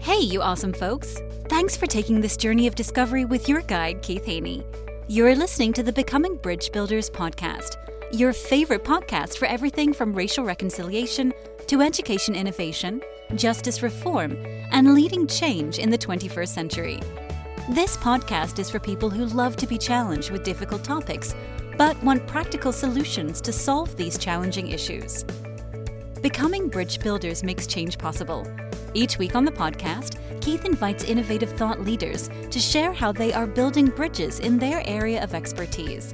Hey, you awesome folks! Thanks for taking this journey of discovery with your guide, Keith Haney. You're listening to the Becoming Bridge Builders podcast, your favorite podcast for everything from racial reconciliation to education innovation, justice reform, and leading change in the 21st century. This podcast is for people who love to be challenged with difficult topics, but want practical solutions to solve these challenging issues. Becoming Bridge Builders makes change possible. Each week on the podcast, Keith invites innovative thought leaders to share how they are building bridges in their area of expertise.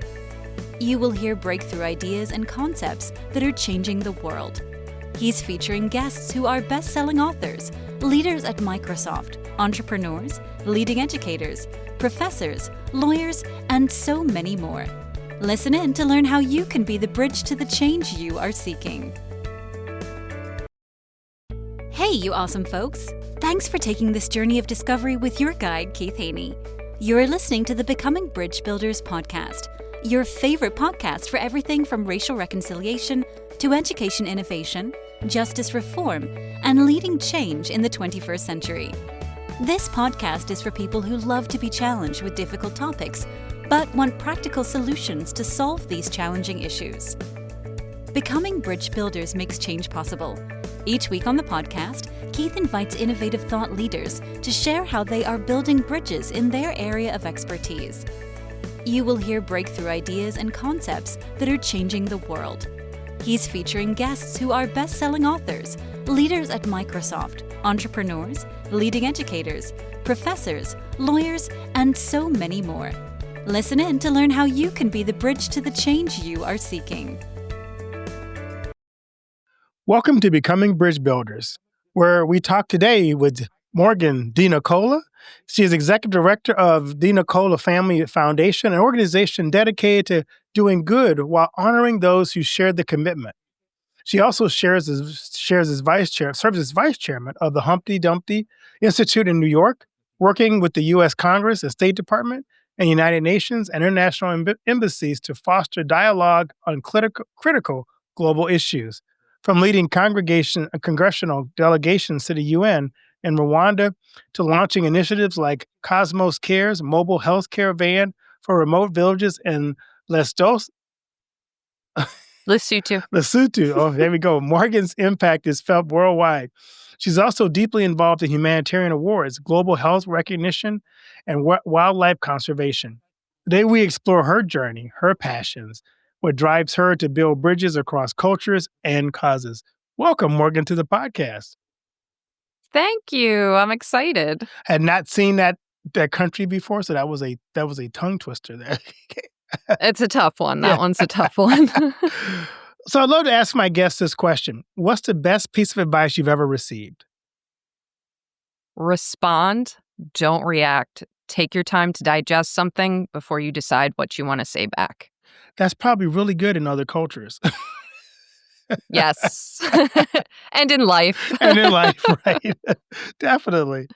You will hear breakthrough ideas and concepts that are changing the world. He's featuring guests who are best-selling authors, leaders at Microsoft, entrepreneurs, leading educators, professors, lawyers, and so many more. Listen in to learn how you can be the bridge to the change you are seeking. Hey, you awesome folks! Thanks for taking this journey of discovery with your guide, Keith Haney. You're listening to the Becoming Bridge Builders podcast, your favorite podcast for everything from racial reconciliation to education innovation, justice reform, and leading change in the 21st century. This podcast is for people who love to be challenged with difficult topics, but want practical solutions to solve these challenging issues. Becoming Bridge Builders makes change possible. Each week on the podcast, Keith invites innovative thought leaders to share how they are building bridges in their area of expertise. You will hear breakthrough ideas and concepts that are changing the world. He's featuring guests who are best-selling authors, leaders at Microsoft, entrepreneurs, leading educators, professors, lawyers, and so many more. Listen in to learn how you can be the bridge to the change you are seeking. Welcome to Becoming Bridge Builders, where we talk today with Morgan DiNicola. She is Executive Director of DiNicola Family Foundation, an organization dedicated to doing good while honoring those who shared the commitment. She also serves as vice chairman of the Humpty Dumpty Institute in New York, working with the U.S. Congress, the State Department, and United Nations and international embassies to foster dialogue on critical global issues. From leading congressional delegations to the UN in Rwanda to launching initiatives like Cosmos Cares, mobile healthcare van for remote villages in Lesotho. Oh, there we go. Morgan's impact is felt worldwide. She's also deeply involved in humanitarian awards, global health recognition, and wildlife conservation. Today, we explore her journey, her passions, what drives her to build bridges across cultures and causes. Welcome, Morgan, to the podcast. Thank you. I'm excited. Had not seen that country before, so that was a tongue twister there. It's a tough one. That one's a tough one. So I'd love to ask my guests this question. What's the best piece of advice you've ever received? Respond. Don't react. Take your time to digest something before you decide what you want to say back. That's probably really good in other cultures. Yes. And in life. Right. Definitely.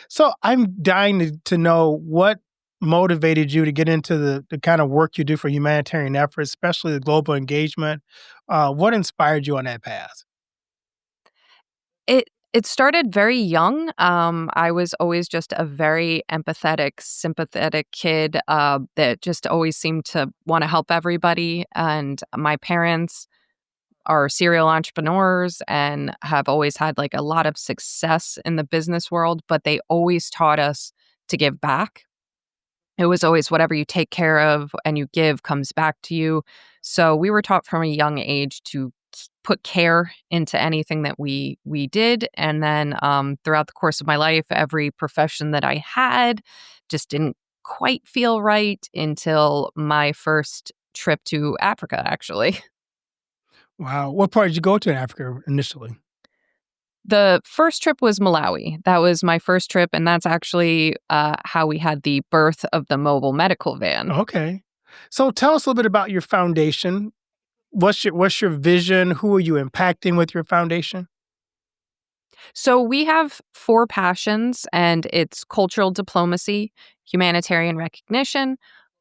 So I'm dying to know what motivated you to get into the kind of work you do for humanitarian efforts, especially the global engagement. What inspired you on that path? It started very young. I was always just a very empathetic, sympathetic kid that just always seemed to want to help everybody. And my parents are serial entrepreneurs and have always had like a lot of success in the business world, but they always taught us to give back. It was always whatever you take care of and you give comes back to you. So we were taught from a young age to put care into anything that we did. And then throughout the course of my life, every profession that I had just didn't quite feel right until my first trip to Africa, actually. Wow. What part did you go to in Africa initially? The first trip was Malawi. That was my first trip, and that's actually how we had the birth of the mobile medical van. Okay. So tell us a little bit about your foundation. What's your vision? Who are you impacting with your foundation? So we have 4 passions, and it's cultural diplomacy, humanitarian recognition,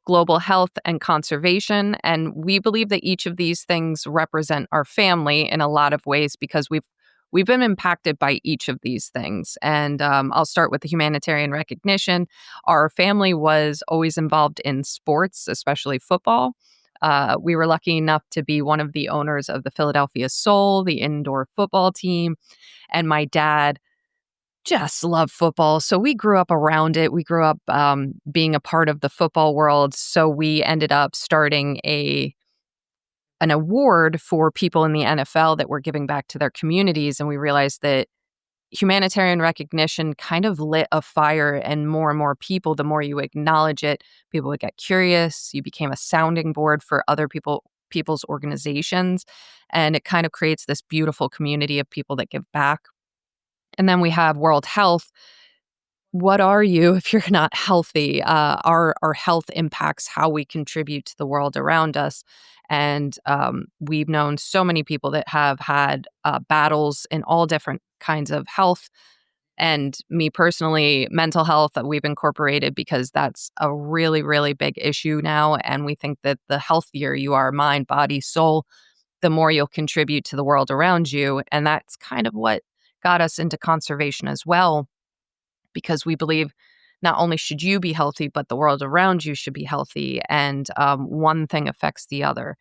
global health, and conservation. And we believe that each of these things represent our family in a lot of ways because we've we've been impacted by each of these things. And I'll start with the humanitarian recognition. Our family was always involved in sports, especially football. We were lucky enough to be one of the owners of the Philadelphia Soul, the indoor football team. And my dad just loved football. So we grew up around it. We grew up being a part of the football world. So we ended up starting an award for people in the NFL that were giving back to their communities. And we realized that humanitarian recognition kind of lit a fire, and more people, the more you acknowledge it, people would get curious. You became a sounding board for other people's organizations. And it kind of creates this beautiful community of people that give back. And then we have World Health. What are you if you're not healthy? Our health impacts how we contribute to the world around us. And we've known so many people that have had battles in all different kinds of health. And me personally, mental health, we've incorporated because that's a really, really big issue now. And we think that the healthier you are, mind, body, soul, the more you'll contribute to the world around you. And that's kind of what got us into conservation as well, because we believe not only should you be healthy, but the world around you should be healthy. And one thing affects the other.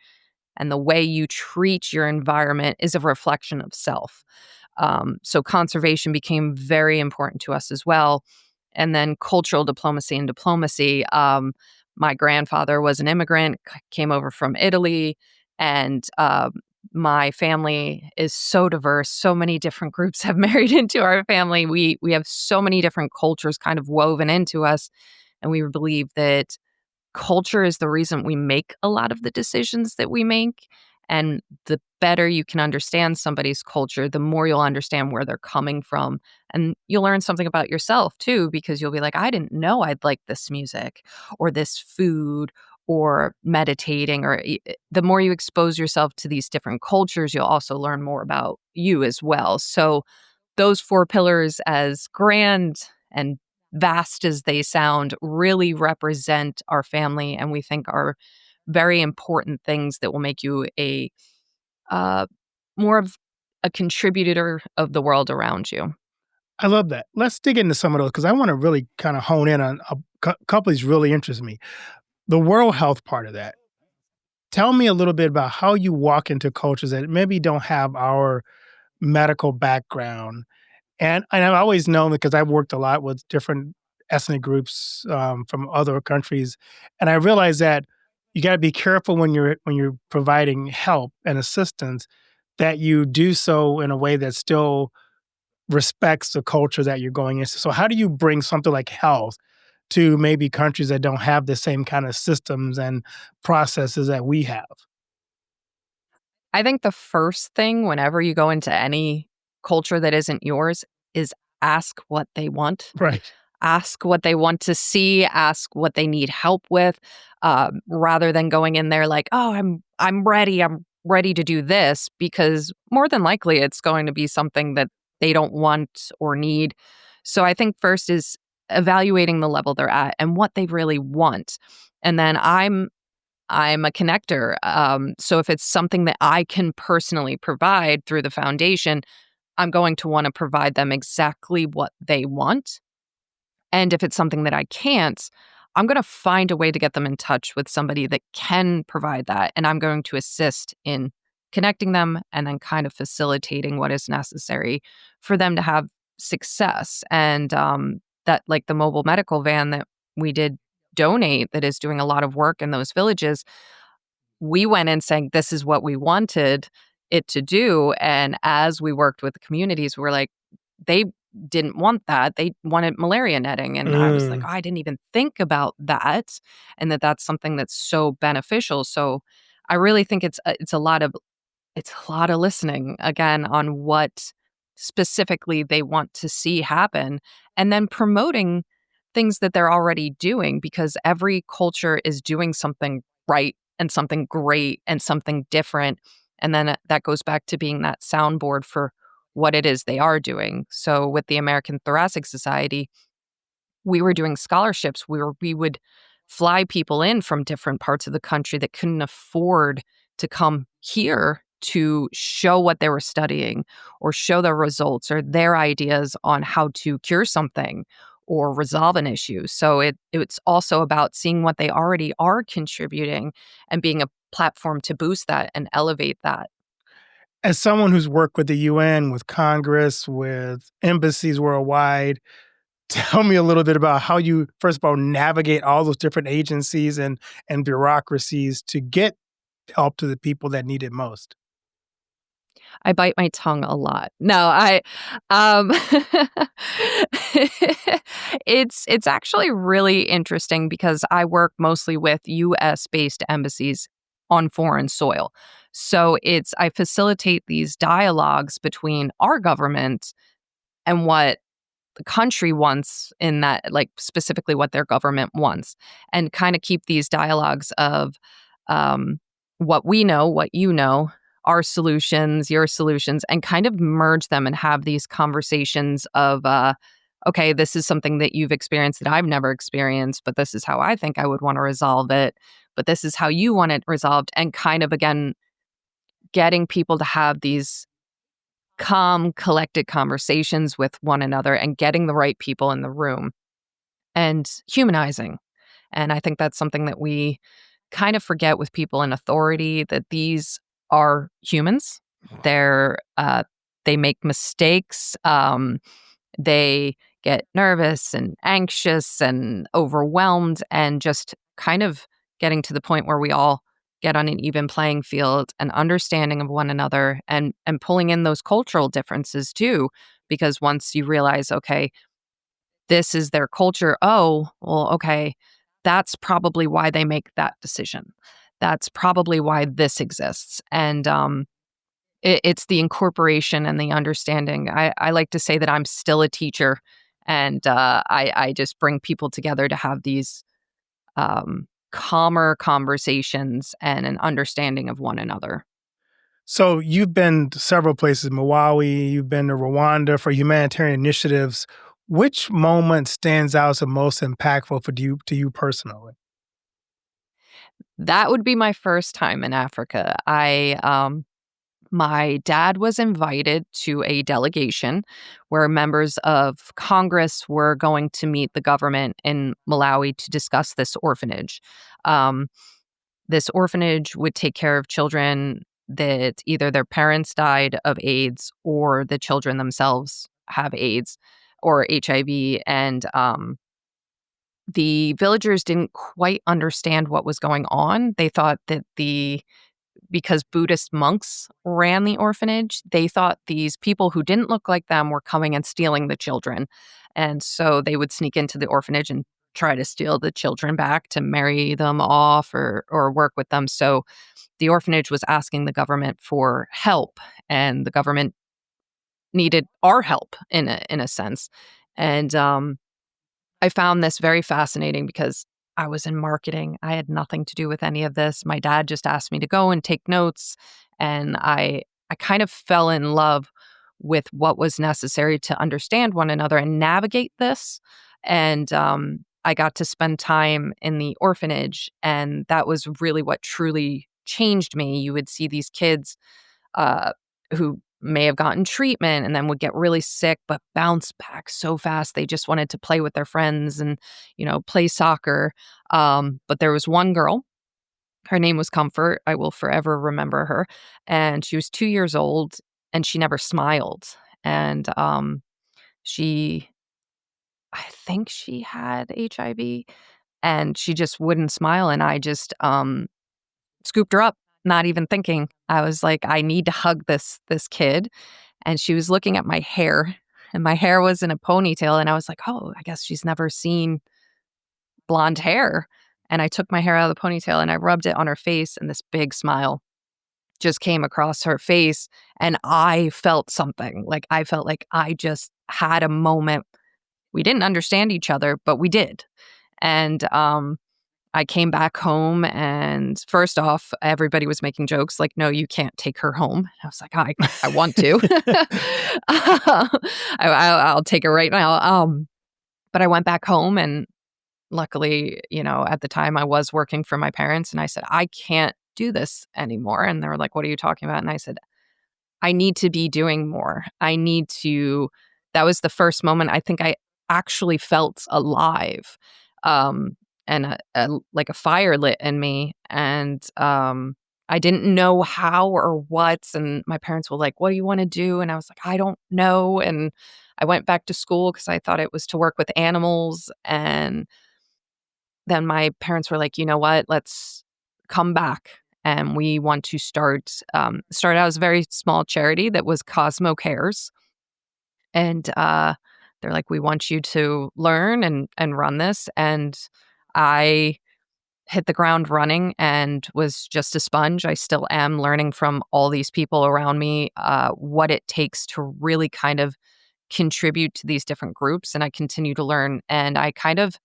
And the way you treat your environment is a reflection of self. So conservation became very important to us as well. And then cultural diplomacy and diplomacy. My grandfather was an immigrant, came over from Italy, and my family is so diverse. So many different groups have married into our family. We have so many different cultures kind of woven into us. And we believe that culture is the reason we make a lot of the decisions that we make. And the better you can understand somebody's culture, the more you'll understand where they're coming from. And you'll learn something about yourself too, because you'll be like, I didn't know I'd like this music or this food or meditating. Or the more you expose yourself to these different cultures, you'll also learn more about you as well. So those four pillars, as grand and vast as they sound, really represent our family, and we think are very important things that will make you a more of a contributor of the world around you. I love that. Let's dig into some of those because I want to really kind of hone in on a couple of these really interest me. The world health part of that. Tell me a little bit about how you walk into cultures that maybe don't have our medical background. And I've always known, because I've worked a lot with different ethnic groups from other countries, and I realized that you got to be careful when you're providing help and assistance, that you do so in a way that still respects the culture that you're going into. So how do you bring something like health to maybe countries that don't have the same kind of systems and processes that we have? I think the first thing whenever you go into any culture that isn't yours is ask what they want. Right. Ask what they want to see, ask what they need help with, rather than going in there like, oh, I'm ready to do this, because more than likely it's going to be something that they don't want or need. So I think first is evaluating the level they're at and what they really want. And then I'm a connector. So if it's something that I can personally provide through the foundation, I'm going to want to provide them exactly what they want. And if it's something that I can't, I'm going to find a way to get them in touch with somebody that can provide that. And I'm going to assist in connecting them and then kind of facilitating what is necessary for them to have success. And that, like the mobile medical van that we did donate, that is doing a lot of work in those villages, we went in saying this is what we wanted it to do. And as we worked with the communities, we're like, they didn't want that. They wanted malaria netting. And I was like, oh, I didn't even think about that. And that's something that's so beneficial. So I really think it's a lot of listening again on what specifically they want to see happen, and then promoting things that they're already doing, because every culture is doing something right and something great and something different. And then that goes back to being that soundboard for what it is they are doing. So with the American Thoracic Society, we were doing scholarships where we would fly people in from different parts of the country that couldn't afford to come here to show what they were studying or show their results or their ideas on how to cure something or resolve an issue. So it's also about seeing what they already are contributing and being a platform to boost that and elevate that. As someone who's worked with the UN, with Congress, with embassies worldwide, tell me a little bit about how you, first of all, navigate all those different agencies and bureaucracies to get help to the people that need it most. I bite my tongue a lot. No, I um it's actually really interesting because I work mostly with US-based embassies on foreign soil. So I facilitate these dialogues between our government and what the country wants in that, like specifically what their government wants, and kind of keep these dialogues of um, what we know, what you know, our solutions, your solutions, and kind of merge them and have these conversations of, okay, this is something that you've experienced that I've never experienced, but this is how I think I would want to resolve it. But this is how you want it resolved. And kind of, again, getting people to have these calm, collected conversations with one another and getting the right people in the room and humanizing. And I think that's something that we kind of forget with people in authority, that these are humans. They make mistakes. They get nervous and anxious and overwhelmed, and just kind of getting to the point where we all get on an even playing field and understanding of one another, and pulling in those cultural differences too. Because once you realize, okay, this is their culture. Oh, well, okay, that's probably why they make that decision. That's probably why this exists. And it's the incorporation and the understanding. I like to say that I'm still a teacher, and I just bring people together to have these calmer conversations and an understanding of one another. So you've been to several places, Malawi, you've been to Rwanda for humanitarian initiatives. Which moment stands out as the most impactful to you personally? That would be my first time in Africa. My dad was invited to a delegation where members of Congress were going to meet the government in Malawi to discuss this orphanage. Um, this orphanage would take care of children that either their parents died of AIDS or the children themselves have AIDS or HIV. And the villagers didn't quite understand what was going on. They thought that because Buddhist monks ran the orphanage, they thought these people who didn't look like them were coming and stealing the children. And so they would sneak into the orphanage and try to steal the children back to marry them off or work with them. So the orphanage was asking the government for help, and the government needed our help in a sense. And I found this very fascinating because I was in marketing. I had nothing to do with any of this. My dad just asked me to go and take notes, and I kind of fell in love with what was necessary to understand one another and navigate this. And I got to spend time in the orphanage, and that was really what truly changed me. You would see these kids who may have gotten treatment and then would get really sick but bounce back so fast. They just wanted to play with their friends and, play soccer. But there was one girl. Her name was Comfort. I will forever remember her. And she was 2 years old, and she never smiled. And she, I think she had HIV, and she just wouldn't smile. And I just scooped her up, not even thinking. I was like, I need to hug this kid. And she was looking at my hair, and my hair was in a ponytail. And I was like, oh, I guess she's never seen blonde hair. And I took my hair out of the ponytail and I rubbed it on her face, and this big smile just came across her face. And I felt something. Like, I felt like I just had a moment. We didn't understand each other, but we did. And I came back home, and first off, everybody was making jokes like, no, you can't take her home. I was like, I want to. I'll take her right now. But I went back home, and luckily, at the time I was working for my parents, and I said, I can't do this anymore. And they were like, what are you talking about? And I said, I need to be doing more. That was the first moment I think I actually felt alive. And like a fire lit in me. And I didn't know how or what. And my parents were like, what do you want to do? And I was like, I don't know. And I went back to school because I thought it was to work with animals. And then my parents were like, you know what, let's come back. And we want to start out as a very small charity that was Cosmo Cares. And they're like, we want you to learn and run this. And I hit the ground running and was just a sponge. I still am learning from all these people around me what it takes to really kind of contribute to these different groups. And I continue to learn. And I kind of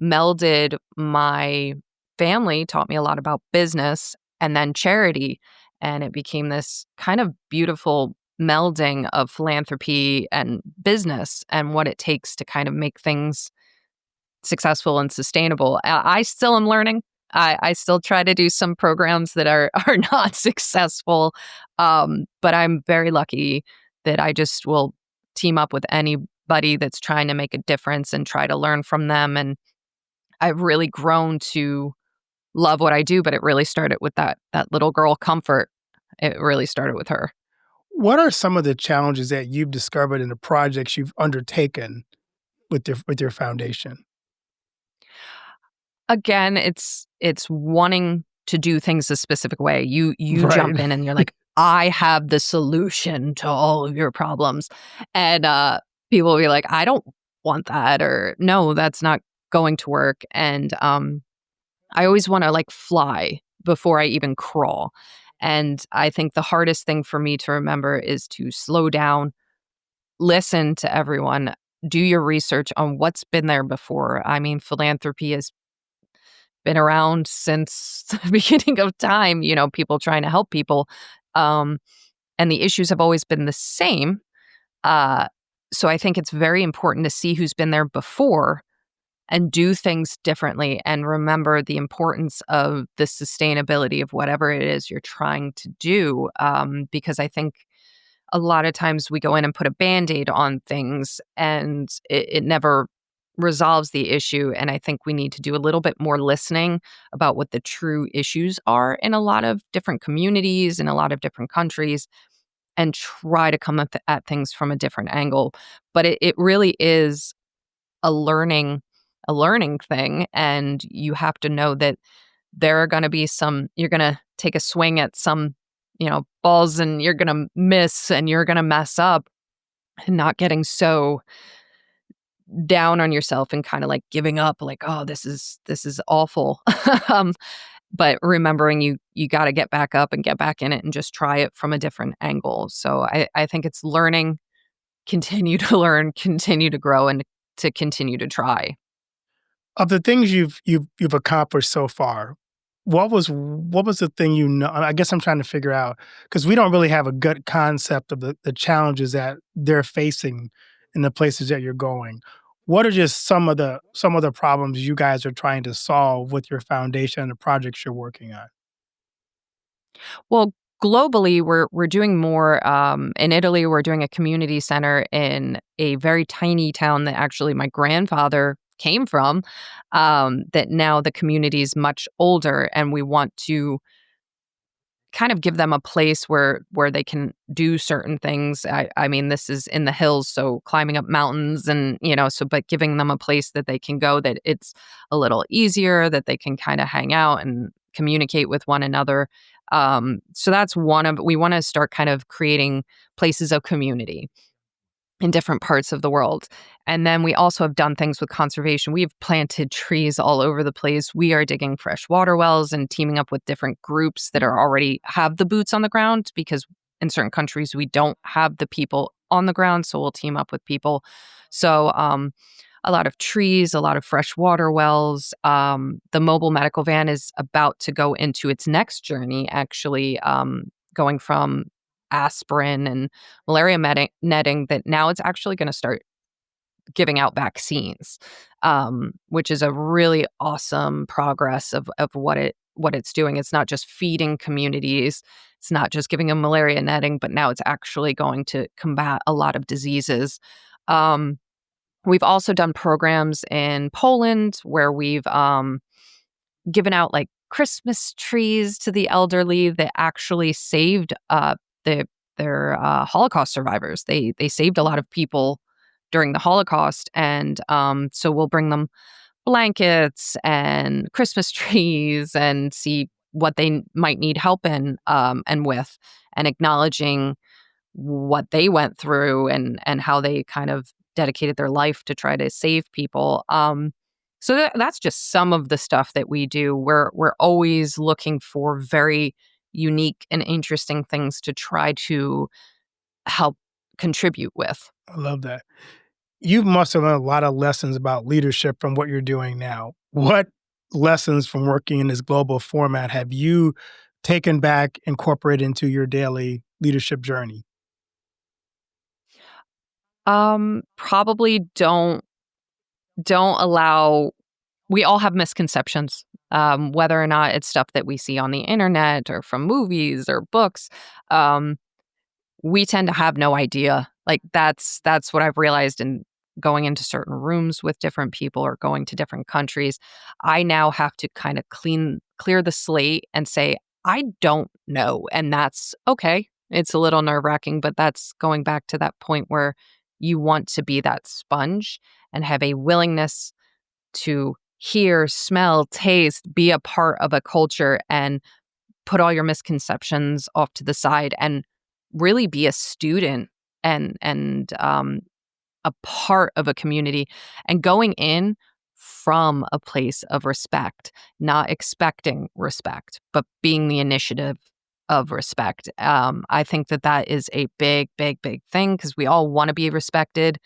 melded my family, taught me a lot about business and then charity. And it became this kind of beautiful melding of philanthropy and business and what it takes to kind of make things successful and sustainable. I still am learning. I still try to do some programs that are not successful. But I'm very lucky that I just will team up with anybody that's trying to make a difference and try to learn from them. And I've really grown to love what I do, but it really started with that little girl Comfort. It really started with her. What are some of the challenges that you've discovered in the projects you've undertaken with your foundation? Again, it's wanting to do things a specific way. You Right. jump in and you're like, I have the solution to all of your problems. And people will be like, I don't want that, or no, that's not going to work. And I always want to like fly before I even crawl. And I think the hardest thing for me to remember is to slow down, listen to everyone, do your research on what's been there before. I mean, philanthropy has been around since the beginning of time, people trying to help people. And the issues have always been the same. So I think it's very important to see who's been there before and do things differently and remember the importance of the sustainability of whatever it is you're trying to do. Because I think a lot of times we go in and put a Band-Aid on things and it never resolves the issue. And I think we need to do a little bit more listening about what the true issues are in a lot of different communities, in a lot of different countries, and try to come at things from a different angle. But it really is a learning thing. And you have to know that there are going to be you're going to take a swing at some, balls and you're going to miss and you're going to mess up, and not getting so down on yourself and kind of like giving up, like, oh, this is awful. But remembering you got to get back up and get back in it and just try it from a different angle. So I think it's learning, continue to learn, continue to grow, and to continue to try. Of the things you've accomplished so far, what was the thing I guess I'm trying to figure out, because we don't really have a gut concept of the challenges that they're facing in the places that you're going. What are just some of the problems you guys are trying to solve with your foundation and the projects you're working on? Well, globally, we're doing more. In Italy, we're doing a community center in a very tiny town that actually my grandfather came from. That now the community is much older, and we want to kind of give them a place where they can do certain things. I mean, this is in the hills, so climbing up mountains and, but giving them a place that they can go, that it's a little easier, that they can kind of hang out and communicate with one another. So that's we want to start kind of creating places of community in different parts of the world. And then we also have done things with conservation. We've planted trees all over the place. We are digging fresh water wells and teaming up with different groups that are already have the boots on the ground, because in certain countries we don't have the people on the ground. So we'll team up with people. So a lot of trees, a lot of fresh water wells. The mobile medical van is about to go into its next journey, actually, going from aspirin and malaria netting, that now it's actually going to start giving out vaccines, which is a really awesome progress of what it what it's doing. It's not just feeding communities. It's not just giving them malaria netting, but now it's actually going to combat a lot of diseases. We've also done programs in Poland where we've given out like Christmas trees to the elderly that actually saved the, their Holocaust survivors. They saved a lot of people during the Holocaust, and so we'll bring them blankets and Christmas trees and see what they might need help in and with, and acknowledging what they went through and how they kind of dedicated their life to try to save people. So that's just some of the stuff that we do. We're always looking for very unique and interesting things to try to help contribute with. I love that. You must have learned a lot of lessons about leadership from what you're doing now. What lessons from working in this global format have you taken back, incorporated into your daily leadership journey? Probably don't allow. We all have misconceptions, whether or not it's stuff that we see on the internet or from movies or books. We tend to have no idea. Like that's what I've realized in going into certain rooms with different people or going to different countries. I now have to kind of clear the slate and say, I don't know. And that's okay. It's a little nerve-wracking, but that's going back to that point where you want to be that sponge and have a willingness to hear, smell, taste, be a part of a culture, and put all your misconceptions off to the side and really be a student and a part of a community, and going in from a place of respect, not expecting respect, but being the initiative of respect. I think that is a big, big, big thing because we all want to be respected,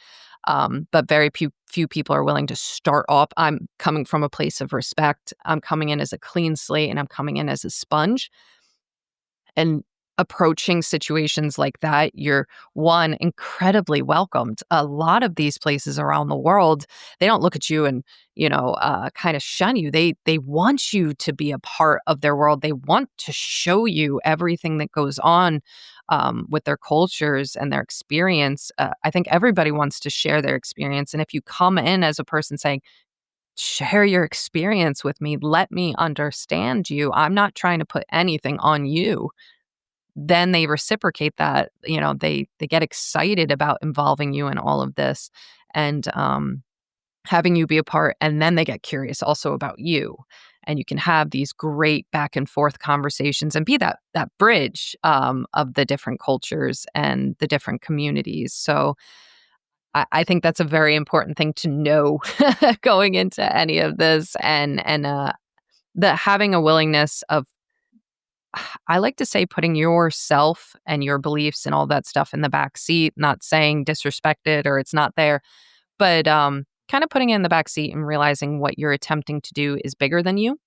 but very few people are willing to start off. I'm coming from a place of respect. I'm coming in as a clean slate, and I'm coming in as a sponge. And approaching situations like that, you're incredibly welcomed. A lot of these places around the world, they don't look at you and kind of shun you. They want you to be a part of their world. They want to show you everything that goes on with their cultures and their experience. I think everybody wants to share their experience, and if you come in as a person saying, share your experience with me, let me understand you, I'm not trying to put anything on you, then they reciprocate that. They get excited about involving you in all of this and having you be a part, and then they get curious also about you, and you can have these great back and forth conversations and be that bridge of the different cultures and the different communities. So I think that's a very important thing to know going into any of this, and the having a willingness of, I like to say, putting yourself and your beliefs and all that stuff in the back seat, not saying disrespect it or it's not there, but kind of putting it in the back seat and realizing what you're attempting to do is bigger than you.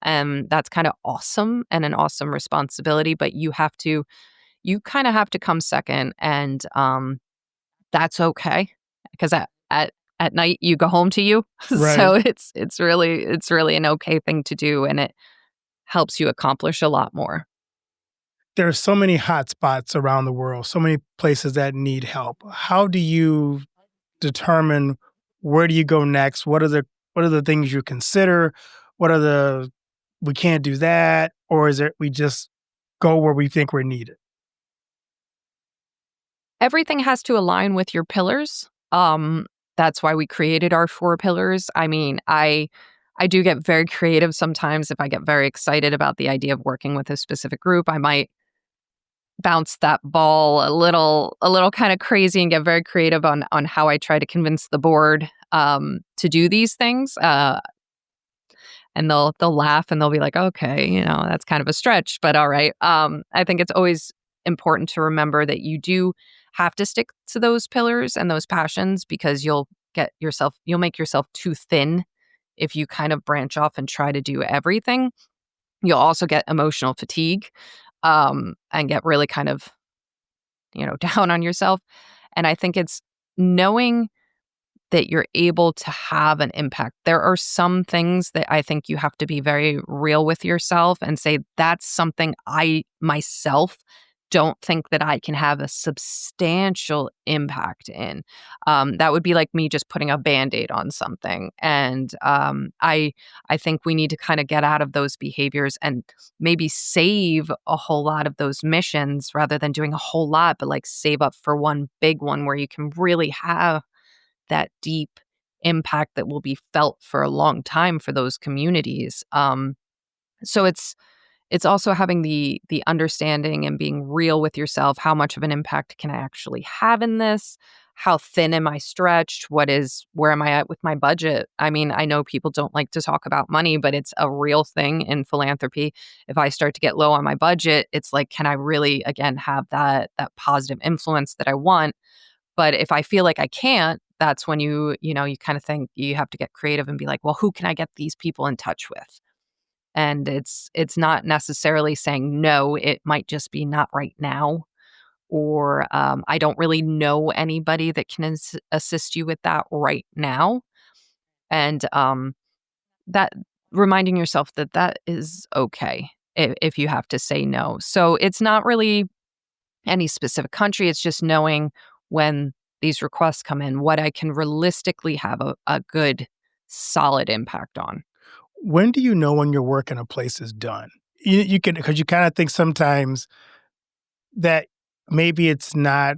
And that's kind of awesome and an awesome responsibility, but you kind of have to come second, and that's okay, because at night you go home to you. Right. So it's really an okay thing to do, and it helps you accomplish a lot more. There are so many hot spots around the world, so many places that need help. How do you determine where do you go next? What are the things you consider? What are we can't do that? Or is it we just go where we think we're needed? Everything has to align with your pillars. That's why we created our 4 pillars. I mean, I do get very creative sometimes. If I get very excited about the idea of working with a specific group, I might bounce that ball a little kind of crazy and get very creative on how I try to convince the board to do these things. And they'll laugh and they'll be like, okay, that's kind of a stretch, but all right. I think it's always important to remember that you do have to stick to those pillars and those passions, because you'll make yourself too thin if you kind of branch off and try to do everything. You'll also get emotional fatigue and get really kind of, down on yourself. And I think it's knowing that you're able to have an impact. There are some things that I think you have to be very real with yourself and say, that's something I myself don't think that I can have a substantial impact in. That would be like me just putting a Band-Aid on something. And I think we need to kind of get out of those behaviors and maybe save a whole lot of those missions rather than doing a whole lot, but like save up for one big one where you can really have that deep impact that will be felt for a long time for those communities. So it's also having the understanding and being real with yourself. How much of an impact can I actually have in this? How thin am I stretched? Where am I at with my budget? I mean, I know people don't like to talk about money, but it's a real thing in philanthropy. If I start to get low on my budget, it's like, can I really, again, have that positive influence that I want? But if I feel like I can't, that's when you kind of think you have to get creative and be like, well, who can I get these people in touch with? And it's not necessarily saying no, it might just be not right now. Or I don't really know anybody that can assist you with that right now. And that reminding yourself that that is okay if you have to say no. So it's not really any specific country. It's just knowing when these requests come in, what I can realistically have a good, solid impact on. When do you know when your work in a place is done? You can, because you kind of think sometimes that maybe it's not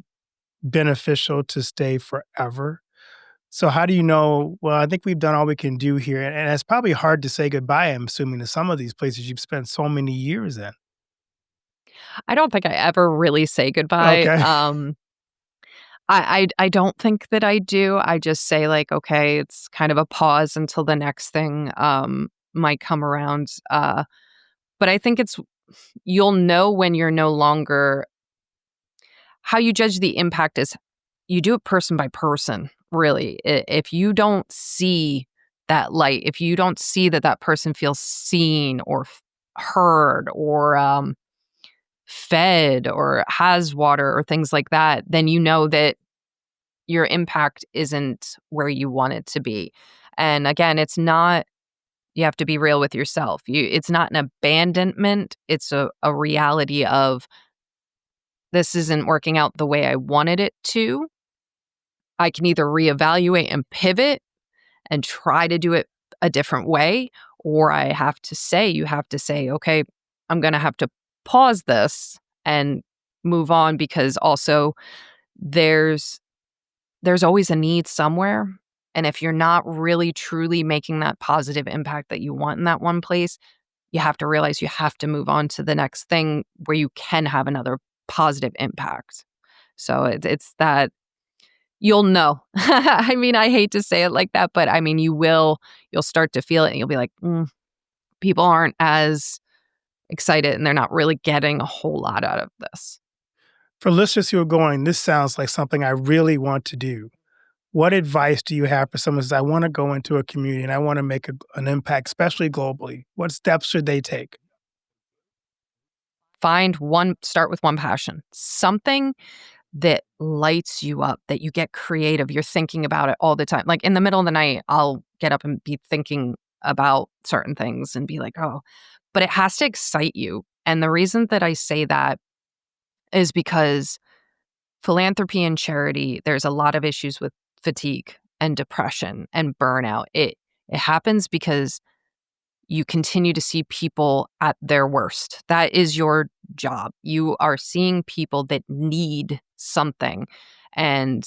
beneficial to stay forever. So how do you know, well, I think we've done all we can do here. And it's probably hard to say goodbye, I'm assuming, to some of these places you've spent so many years in. I don't think I ever really say goodbye. Okay. I don't think that I do. I just say like, okay, it's kind of a pause until the next thing might come around. But I think you'll know when you're no longer. How you judge the impact is you do it person by person, really. If you don't see that light, if you don't see that person feels seen or heard or fed or has water or things like that, then you know that your impact isn't where you want it to be. And again, it's not, you have to be real with yourself. It's not an abandonment. It's a reality of this isn't working out the way I wanted it to. I can either reevaluate and pivot and try to do it a different way, or you have to say, okay, I'm going to have to pause this and move on, because also there's always a need somewhere. And if you're not really truly making that positive impact that you want in that one place, you have to realize you have to move on to the next thing where you can have another positive impact. So it's that you'll know. I mean, I hate to say it like that, but I mean, you'll start to feel it and you'll be like, people aren't as excited and they're not really getting a whole lot out of this. For listeners who are going, this sounds like something I really want to do. What advice do you have for someone who says, I want to go into a community and I want to make an impact, especially globally? What steps should they take? Start with one passion, something that lights you up, that you get creative. You're thinking about it all the time. Like in the middle of the night, I'll get up and be thinking about certain things and be like, oh, but it has to excite you. And the reason that I say that is because philanthropy and charity, there's a lot of issues with fatigue and depression and burnout. It happens because you continue to see people at their worst. That is your job. You are seeing people that need something. And,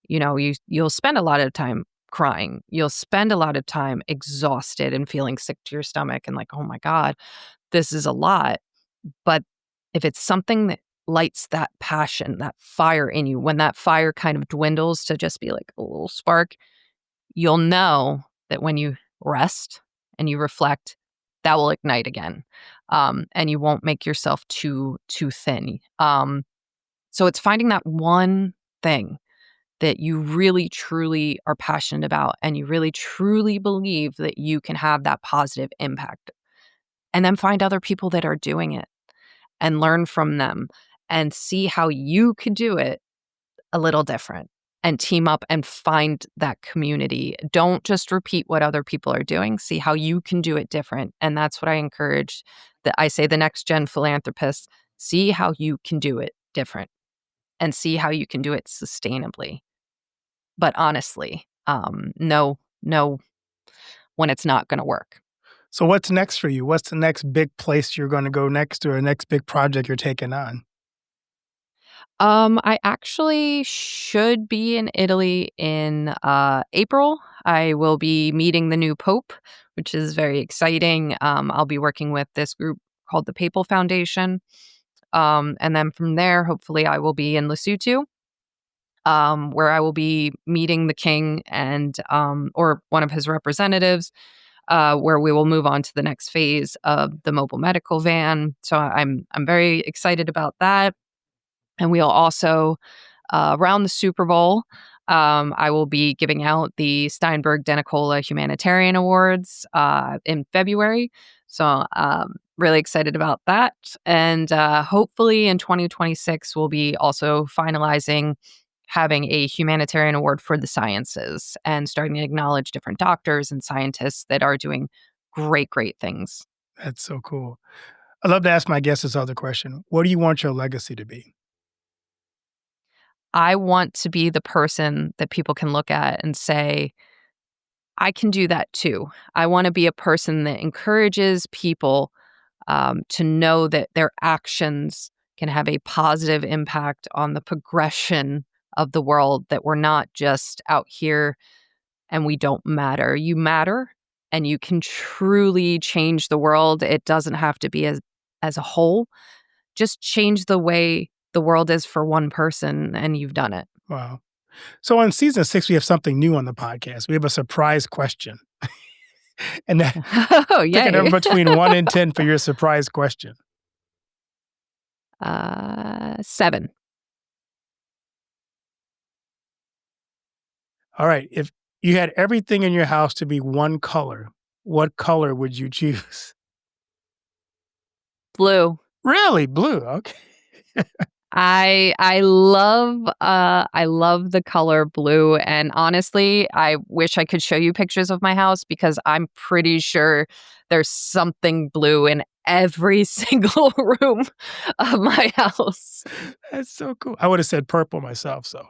you'll spend a lot of time crying. You'll spend a lot of time exhausted and feeling sick to your stomach and like, oh my God, this is a lot. But if it's something that lights that passion, that fire in you, when that fire kind of dwindles to just be like a little spark, you'll know that when you rest and you reflect, that will ignite again. And you won't make yourself too thin. So it's finding that one thing that you really, truly are passionate about and you really, truly believe that you can have that positive impact. And then find other people that are doing it and learn from them and see how you could do it a little different. and team up and find that community. Don't just repeat what other people are doing. See how you can do it different. And that's what I encourage. That I say the next gen philanthropists, see how you can do it different and see how you can do it sustainably. But honestly, know when it's not going to work. So what's next for you? What's the next big place you're going to go next, or a next big project you're taking on? I actually should be in Italy in April. I will be meeting the new Pope, which is very exciting. I'll be working with this group called the Papal Foundation. And then from there, hopefully, I will be in Lesotho, where I will be meeting the king and or one of his representatives, where we will move on to the next phase of the mobile medical van. So I'm very excited about that. And we'll also, around the Super Bowl, I will be giving out the Steinberg Denicola Humanitarian Awards in February. So really excited about that. And hopefully in 2026, we'll be also finalizing having a humanitarian award for the sciences and starting to acknowledge different doctors and scientists that are doing great, great things. That's so cool. I love to ask my guests this other question. What do you want your legacy to be? I want to be the person that people can look at and say, I can do that too. I want to be a person that encourages people to know that their actions can have a positive impact on the progression of the world, that we're not just out here and we don't matter. You matter and you can truly change the world. It doesn't have to be as a whole. Just change the way the world is for one person and you've done it. Wow. So on season 6, we have something new on the podcast. We have a surprise question. And that Oh, pick a yay. number between 1 and 10 for your surprise question. 7. All right. If you had everything in your house to be one color, what color would you choose? Blue. Really? Blue. Okay. I love the color blue, and honestly, I wish I could show you pictures of my house because I'm pretty sure there's something blue in every single room of my house. That's so cool. I would have said purple myself. So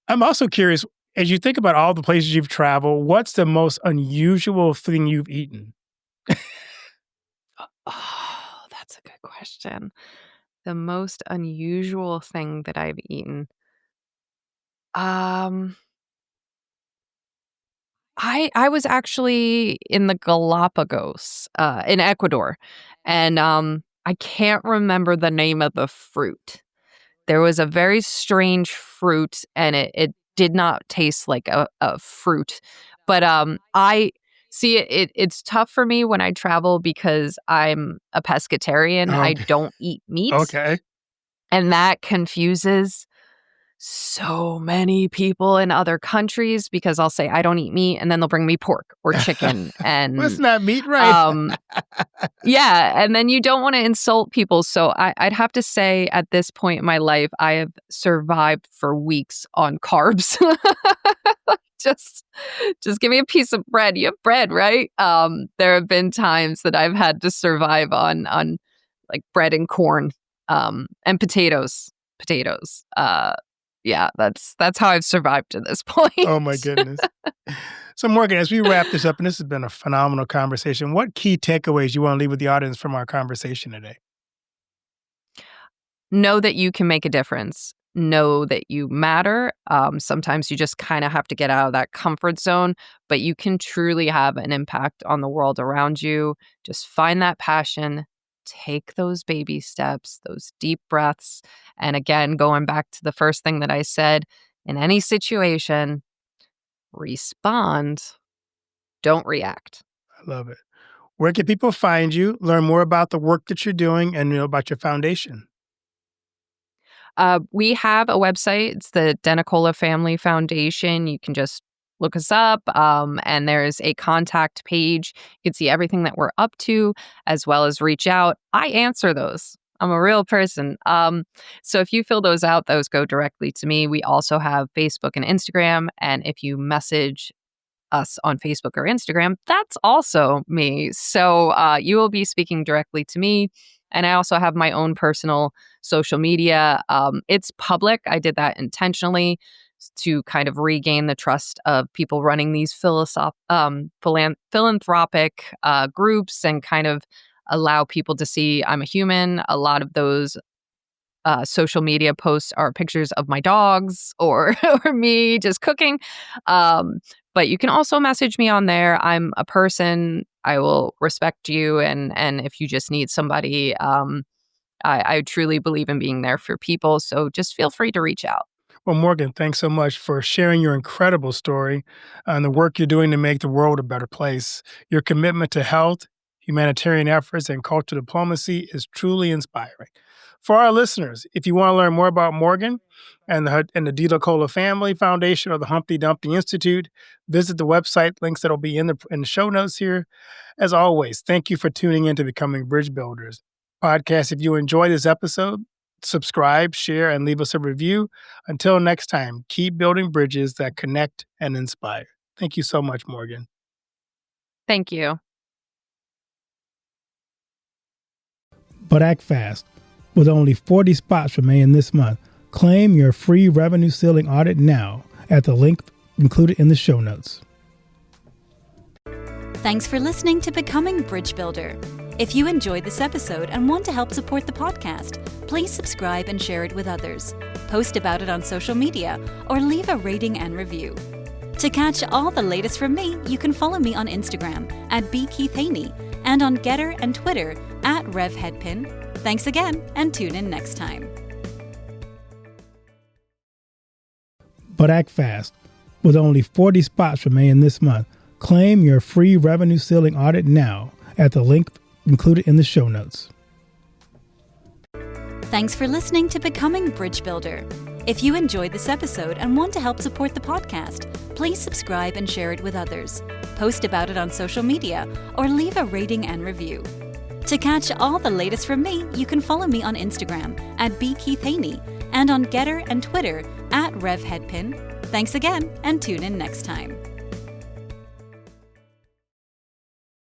I'm also curious, as you think about all the places you've traveled, what's the most unusual thing you've eaten? Oh, that's a good question. The most unusual thing that I've eaten. Um, I was actually in the Galapagos, in Ecuador, and I can't remember the name of the fruit. There was a very strange fruit, and it did not taste like a fruit. But I see it's tough for me when I travel because I'm a pescatarian. I Okay. don't eat meat, Okay. and that confuses so many people in other countries because I'll say I don't eat meat and then they'll bring me pork or chicken Well, it's and not meat, right? um yeah, and then you don't want to insult people. So I'd have to say at this point in my life, I have survived for weeks on carbs. just just give me a piece of bread. You have bread, right? There have been times that I've had to survive on like bread and corn, and potatoes. Potatoes. Yeah, that's how I've survived to this point. Oh my goodness. So Morgan, as we wrap this up, and this has been a phenomenal conversation, what key takeaways you want to leave with the audience from our conversation today? Know that you can make a difference. Know that you matter. Sometimes you just kind of have to get out of that comfort zone, but you can truly have an impact on the world around you. Just find that passion, take those baby steps, those deep breaths. And again, going back to the first thing that I said, in any situation, respond, don't react. I love it. Where can people find you, learn more about the work that you're doing, and about your foundation? We have a website. It's the Denicola Family Foundation. You can just look us up, and there's a contact page. You can see everything that we're up to, as well as reach out. I answer those. I'm a real person. So if you fill those out, those go directly to me. We also have Facebook and Instagram. And if you message us on Facebook or Instagram, that's also me. So you will be speaking directly to me. And I also have my own personal social media. It's public. I did that intentionally to kind of regain the trust of people running these philanthropic groups and kind of allow people to see I'm a human. A lot of those social media posts are pictures of my dogs or or me just cooking. But you can also message me on there. I'm a person. I will respect you, and if you just need somebody, I truly believe in being there for people. So just feel free to reach out. Well, Morgan, thanks so much for sharing your incredible story and the work you're doing to make the world a better place. Your commitment to health, humanitarian efforts, and cultural diplomacy is truly inspiring. For our listeners, if you want to learn more about Morgan and the DiNicola Family Foundation or the Humpty Dumpty Institute, visit the website links that will be in the show notes here. As always, thank you for tuning in to Becoming Bridge Builders podcast. If you enjoyed this episode, subscribe, share, and leave us a review. Until next time, keep building bridges that connect and inspire. Thank you so much, Morgan. Thank you. But act fast. With only 40 spots remaining this month, claim your free revenue ceiling audit now at the link included in the show notes. Thanks for listening to Becoming Bridge Builder. If you enjoyed this episode and want to help support the podcast, please subscribe and share it with others. Post about it on social media or leave a rating and review. To catch all the latest from me, you can follow me on Instagram at @bkeithhaney and on Getter and Twitter @RevHeadpin. Thanks again, and tune in next time. But act fast. With only 40 spots remaining this month, claim your free revenue ceiling audit now at the link included in the show notes. Thanks for listening to Becoming Bridge Builder. If you enjoyed this episode and want to help support the podcast, please subscribe and share it with others. Post about it on social media or leave a rating and review. To catch all the latest from me, you can follow me on Instagram at @bkeithhaney and on Getter and Twitter @RevHeadpin. Thanks again, and tune in next time.